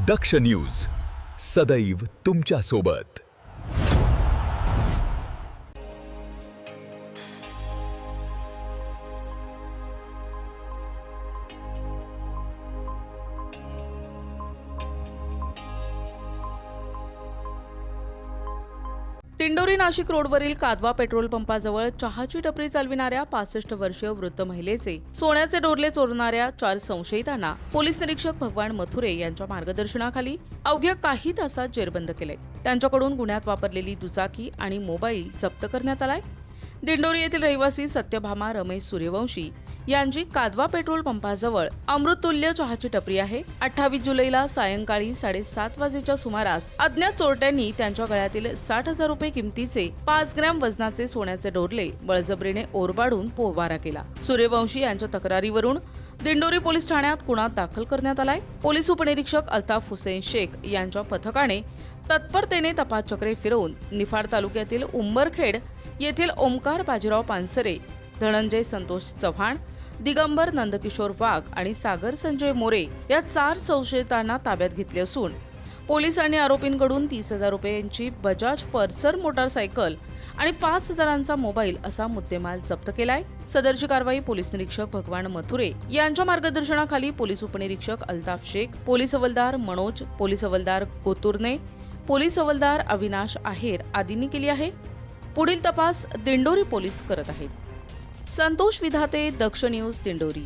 दक्ष news सदैव तुमच्या सोबत। दिंडोरी नाशिक रोडवरील कादवा पेट्रोल पंपाजवळ चहाची टपरी चालविणाऱ्या 65 वर्षीय वृद्ध महिलेचे सोन्याचे डोरले चोरणाऱ्या 4 संशयितांना पोलीस निरीक्षक भगवान मथुरे यांच्या मार्गदर्शनाखाली अवघ्या काही तासात जेरबंद केले। त्यांच्याकडून गुन्ह्यात वापरलेली दुचाकी आणि मोबाईल जप्त करण्यात आलाय। दिंडोरी येथील रहिवासी सत्यभामा रमेश सूर्यवंशी यांची कादवा पेट्रोल पंपाजवळ अमृततुल्य चहाची टपरी आहे। 28 जुलैला सायंकाळी 7:30 वाजेच्या सुमारास अज्ञात चोरट्यांनी त्यांच्या गळ्यातील 60,000 रुपये किमतीचे 5 ग्रॅम वजनाचे सोन्याचे डोरले बळजबरीने ओरबाडून पोबारा केला। सूर्यवंशी यांच्या तक्रारीवरून दिंडोरी पोलीस ठाण्यात गुन्हा दाखल करण्यात आलाय। पोलीस उपनिरीक्षक अल्ताफ हुसेन शेख यांच्या पथकाने तत्परतेने तपास चक्रे फिरवून निफाड तालुक्यातील उंबरखेड येथील ओमकार बाजीराव पानसरे, धनंजय संतोष चव्हाण, दिगंबर नंदकिशोर वाघ आणि सागर संजय मोरे या 4 संशयितांना ताब्यात घेतले असून पोलिसांनी आरोपींकडून 30,000 रुपयांची बजाज पल्सर मोटारसायकल आणि 5,000चा मोबाईल असा मुद्देमाल जप्त केलाय। सदरची कारवाई पोलीस निरीक्षक भगवान मथुरे यांच्या मार्गदर्शनाखाली पोलीस उपनिरीक्षक अल्ताफ शेख, पोलीस हवालदार मनोज, पोलीस हवालदार गोतुर्ने, पोलीस हवालदार अविनाश आहेर आदींनी केली आहे। पुढील तपास दिंडोरी पोलीस करत आहेत। संतोष विधाते, दक्ष न्यूज, दिंडोरी।